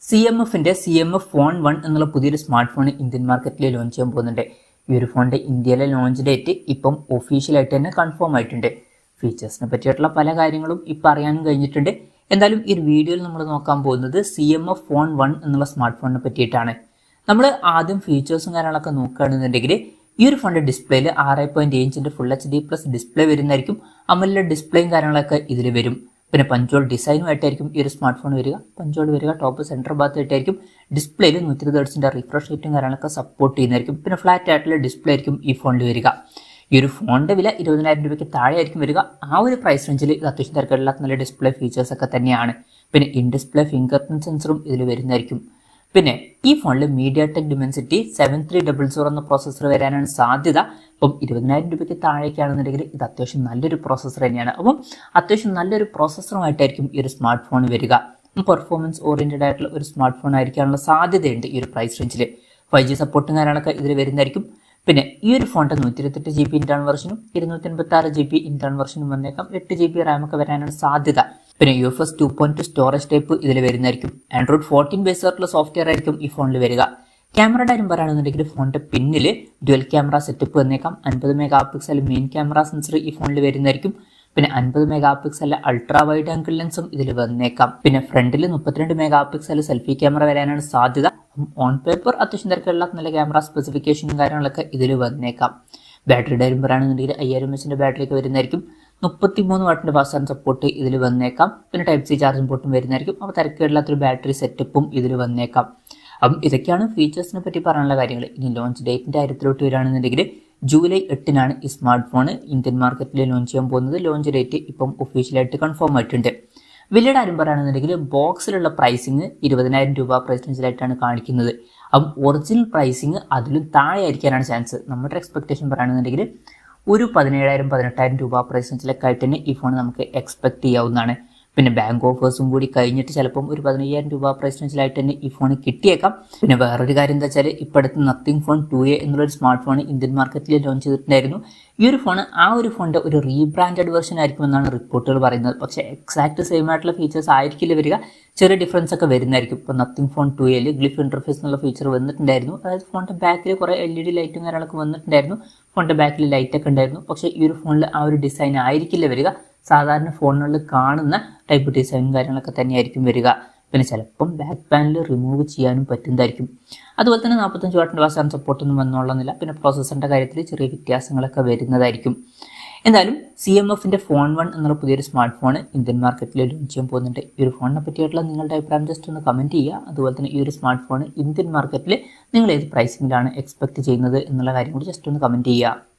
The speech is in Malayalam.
CMFന്റെ CMF ഫോൺ 1 എന്നുള്ള പുതിയൊരു സ്മാർട്ട് ഫോൺ ഇന്ത്യൻ മാർക്കറ്റിൽ ലോഞ്ച് ചെയ്യാൻ പോകുന്നുണ്ട്. ഈ ഒരു ഫോണിന്റെ ഇന്ത്യയിലെ ലോഞ്ച് ഡേറ്റ് ഇപ്പം ഒഫീഷ്യലായിട്ട് തന്നെ കൺഫേം ആയിട്ടുണ്ട്. ഫീച്ചേഴ്സിനെ പറ്റിയിട്ടുള്ള പല കാര്യങ്ങളും ഇപ്പം അറിയാനും കഴിഞ്ഞിട്ടുണ്ട്. എന്തായാലും ഈ ഒരു വീഡിയോയിൽ നമ്മൾ നോക്കാൻ പോകുന്നത് CMF ഫോൺ 1 എന്നുള്ള സ്മാർട്ട് ഫോണിനെ പറ്റിയിട്ടാണ്. നമ്മൾ ആദ്യം ഫീച്ചേഴ്സും കാര്യങ്ങളൊക്കെ നോക്കുകയാണെന്നുണ്ടെങ്കിൽ ഈ ഒരു ഫോണിന്റെ ഡിസ്പ്ലേയിൽ 6.7 ഇഞ്ചിന്റെ ഫുൾ HD പ്ലസ് ഡിസ്പ്ലേ വരുന്നതായിരിക്കും. അമോലെഡ് ഡിസ്പ്ലേയും കാര്യങ്ങളൊക്കെ ഇതിൽ വരും. പിന്നെ പഞ്ചോൾ ഡിസൈനുമായിട്ടായിരിക്കും ഈ ഒരു സ്മാർട്ട് ഫോൺ വരിക. പഞ്ചോൾ വരിക ടോപ്പ് സെൻറ്റർ ഭാഗത്തായിട്ടായിരിക്കും. ഡിസ്പ്ലേയിൽ 120 ഹെർട്സിൻ്റെ റിഫ്രഷ് റേറ്റും കാര്യങ്ങളൊക്കെ സപ്പോർട്ട് ചെയ്യുന്നതായിരിക്കും. പിന്നെ ഫ്ലാറ്റ് ആയിട്ടുള്ള ഡിസ്പ്ലേ ആയിരിക്കും ഈ ഫോണിൽ വരിക. ഈ ഒരു ഫോണിൻ്റെ വില 20,000 രൂപയ്ക്ക് താഴെ ആയിരിക്കും വരിക. ആ ഒരു പ്രൈസ് റേഞ്ചിൽ ഇത് അത്യാവശ്യം തിരക്കുള്ള നല്ല ഡിസ്പ്ലേ ഫീച്ചേഴ്സൊക്കെ തന്നെയാണ്. പിന്നെ ഇൻ ഡിസ്പ്ലേ ഫിംഗർ പ്രിന്റ് സെൻസറും ഇതിൽ വരുന്നതായിരിക്കും. പിന്നെ ഈ ഫോണിൽ മീഡിയാടെക് ഡിമെൻസിറ്റി 7300 എന്ന പ്രോസസ്സർ വരാനാണ് സാധ്യത. അപ്പം 20,000 രൂപയ്ക്ക് താഴേക്കാണെന്നുണ്ടെങ്കിൽ ഇത് അത്യാവശ്യം നല്ലൊരു പ്രോസസ്സർ തന്നെയാണ്. അപ്പം അത്യാവശ്യം നല്ലൊരു പ്രോസസ്സറുമായിട്ടായിരിക്കും ഈ ഒരു സ്മാർട്ട് ഫോൺ വരിക. പെർഫോമൻസ് ഓറിയൻറ്റഡ് ആയിട്ടുള്ള ഒരു സ്മാർട്ട് ഫോൺ ആയിരിക്കാനുള്ള സാധ്യതയുണ്ട് ഈ ഒരു പ്രൈസ് റേഞ്ചിൽ. 5G സപ്പോർട്ടും കാര്യങ്ങളൊക്കെ ഇതിൽ വരുന്നതായിരിക്കും. പിന്നെ ഈ ഒരു ഫോണിൻ്റെ 128 GB ഇന്റേണൽ വെർഷനും 256 GB ഇന്റേണൽ വെർഷനും വന്നേക്കാം. 8 GB റാം ഒക്കെ വരാനാണ് സാധ്യത. പിന്നെ UFS 2.2 സ്റ്റോറേജ് ടൈപ്പ് ഇതിൽ വരുന്നതായിരിക്കും. ആൻഡ്രോയിഡ് 14 ബേസ് ആയിട്ടുള്ള സോഫ്റ്റ്വെയർ ആയിരിക്കും ഈ ഫോണിൽ വരിക. ക്യാമറയുടെ കാര്യം പറയുകയാണെന്നുണ്ടെങ്കിൽ ഫോണിൻ്റെ പിന്നിൽ ഡ്യുവൽ ക്യാമറ സെറ്റപ്പ് വന്നേക്കാം. 50 mega pixel main camera sensor ഈ ഫോണിൽ വരുന്നതായിരിക്കും. പിന്നെ 50 mega pixel ultra wide angle ലെൻസും ഇതിൽ വന്നേക്കാം. പിന്നെ ഫ്രണ്ടിൽ 32 മെഗാ പിക്സൽ സെൽഫി ക്യാമറ വരാനാണ് സാധ്യത. ഓൺ പേപ്പർ അത്യാവശ്യം തിരക്കുള്ള നല്ല ക്യാമറ സ്പെസിഫിക്കേഷനും കാര്യങ്ങളൊക്കെ ഇതിൽ വന്നേക്കാം. ബാറ്ററിയുടെ കാര്യം പറയുകയാണെന്നുണ്ടെങ്കിൽ 5000 mAh ബാറ്ററി ഒക്കെ വരുന്നതായിരിക്കും. 33 വാട്ടിൻ്റെ ഫാസ്റ്റ് ചാർജ് സപ്പോർട്ട് ഇതിൽ വന്നേക്കാം. പിന്നെ ടൈപ്പ് C ചാർജിംഗ് പോർട്ടും വരുന്നതായിരിക്കും. അപ്പോൾ തിരക്കുകളില്ലാത്തൊരു ബാറ്ററി സെറ്റപ്പും ഇതിൽ വന്നേക്കാം. അപ്പം ഇതൊക്കെയാണ് ഫീച്ചേഴ്സിനെ പറ്റി പറയാനുള്ള കാര്യങ്ങൾ. ഇനി ലോഞ്ച് ഡേറ്റിൻ്റെ കാര്യത്തിലോട്ട് വരികയാണെന്നുണ്ടെങ്കിൽ ജൂലൈ 8 ഈ സ്മാർട്ട് ഫോൺ ഇന്ത്യൻ മാർക്കറ്റിൽ ലോഞ്ച് ചെയ്യാൻ പോകുന്നത്. ലോഞ്ച് ഡേറ്റ് ഇപ്പം ഒഫീഷ്യലായിട്ട് കൺഫേം ആയിട്ടുണ്ട്. വിലയുടെ കാര്യം പറയുകയാണെന്നുണ്ടെങ്കിൽ ബോക്സിലുള്ള പ്രൈസിങ് 20,000 രൂപ പ്രൈസ് റേഞ്ചിലായിട്ടാണ് കാണിക്കുന്നത്. അപ്പം ഒറിജിനൽ പ്രൈസിങ് അതിലും താഴെ ആയിരിക്കാനാണ് ചാൻസ്. നമ്മുടെ എക്സ്പെക്ടേഷൻ പറയുകയാണെന്നുണ്ടെങ്കിൽ ഒരു 17,000-18,000 രൂപ പ്രൈസ് റേഞ്ചിലൊക്കെ ആയിട്ട് തന്നെ ഈ ഫോൺ നമുക്ക് എക്സ്പെക്ട് ചെയ്യാവുന്നതാണ്. പിന്നെ ബാങ്ക് ഓഫേഴ്സും കൂടി കഴിഞ്ഞിട്ട് ചിലപ്പം ഒരു 15,000 രൂപ പ്രൈസ് റേഞ്ചിലായിട്ട് തന്നെ ഈ ഫോൺ കിട്ടിയേക്കാം. പിന്നെ വേറൊരു കാര്യം എന്താ വെച്ചാൽ ഇപ്പോൾ അടുത്ത് നത്തിങ് ഫോൺ 2A എന്നുള്ളൊരു സ്മാർട്ട് ഫോൺ ഇന്ത്യൻ മാർക്കറ്റിൽ ലോഞ്ച് ചെയ്തിട്ടുണ്ടായിരുന്നു. ഈ ഒരു ഫോൺ ആ ഒരു ഫോണിൻ്റെ ഒരു റീബ്രാൻഡഡ് വെർഷൻ ആയിരിക്കുമെന്നാണ് റിപ്പോർട്ടുകൾ പറയുന്നത്. പക്ഷേ എക്സാക്ട് സെയിം ആയിട്ടുള്ള ഫീച്ചേഴ്സ് ആയിരിക്കില്ല വരിക. ചെറിയ ഡിഫറൻസ് ഒക്കെ വരുന്നതായിരിക്കും. ഇപ്പോൾ nothing phone 2A glyph interface എന്നുള്ള ഫീച്ചർ വന്നിട്ടുണ്ടായിരുന്നു. അതായത് ഫോണിൻ്റെ ബാക്കിൽ കുറേ LED ലൈറ്റും കാര്യങ്ങളൊക്കെ വന്നിട്ടുണ്ടായിരുന്നു. ഫോണിൻ്റെ ബാക്കിൽ ലൈറ്റൊക്കെ ഉണ്ടായിരുന്നു. പക്ഷേ ഈ ഒരു ഫോണിൽ ആ ഒരു ഡിസൈൻ ആയിരിക്കില്ല വരിക. സാധാരണ ഫോണുകളിൽ കാണുന്ന ടൈപ്പ് ഡിസൈനും കാര്യങ്ങളൊക്കെ തന്നെയായിരിക്കും വരിക. പിന്നെ ചിലപ്പം ബാക്ക് പാനൽ റിമൂവ് ചെയ്യാനും പറ്റുന്നതായിരിക്കും. അതുപോലെ തന്നെ 45 വാട്ടിൻ്റെ ഫാസ്റ്റ് ചാർജ് സപ്പോർട്ടൊന്നും വന്നോളുന്നില്ല. പിന്നെ പ്രോസസ്സറിൻ്റെ കാര്യത്തിൽ ചെറിയ വ്യത്യാസങ്ങളൊക്കെ വരുന്നതായിരിക്കും. എന്തായാലും CMFന്റെ ഫോൺ 1 എന്നുള്ള പുതിയൊരു സ്മാർട്ട് ഫോൺ ഇന്ത്യൻ മാർക്കറ്റിൽ ലോഞ്ച് ചെയ്യാൻ പോകുന്നുണ്ട്. ഈ ഒരു ഫോണിനെ പറ്റിയിട്ടുള്ള നിങ്ങളുടെ അഭിപ്രായം ജസ്റ്റ് ഒന്ന് കമൻറ്റ് ചെയ്യുക. അതുപോലെ തന്നെ ഈ ഒരു സ്മാർട്ട് ഫോൺ ഇന്ത്യൻ മാർക്കറ്റിൽ നിങ്ങൾ ഏത് പ്രൈസിങ്ങിലാണ് എക്സ്പെക്ട് ചെയ്യുന്നത് എന്നുള്ള കാര്യം കൂടി ജസ്റ്റ് ഒന്ന് കമൻറ്റ് ചെയ്യുക.